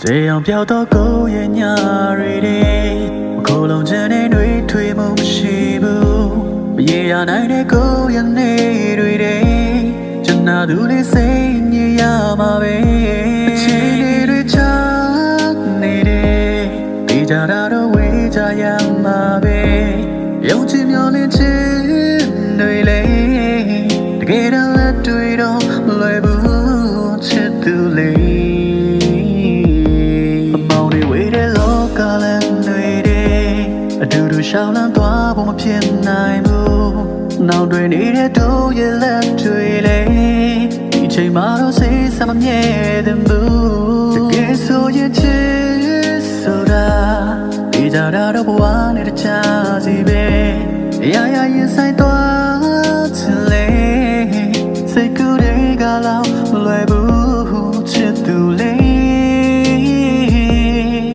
这样飘到狗也鸟瑞的，可能真的对推梦西部，也要奈的狗也内瑞的，真那独立谁也要马呗，千里对长你的，比较大的为家养马呗，用几秒连接对嘞，给他了对到来不切独立。တူတူရှောင်းလန်းသွားဖို့မဖြစ်နိုင်ဘူးနောက်တွေနေတဲ့တို့ရဲ့လက်တွေလေဒီချိန်မှာတော့စိတ်ဆက်မမြဲတဲ့ဘူး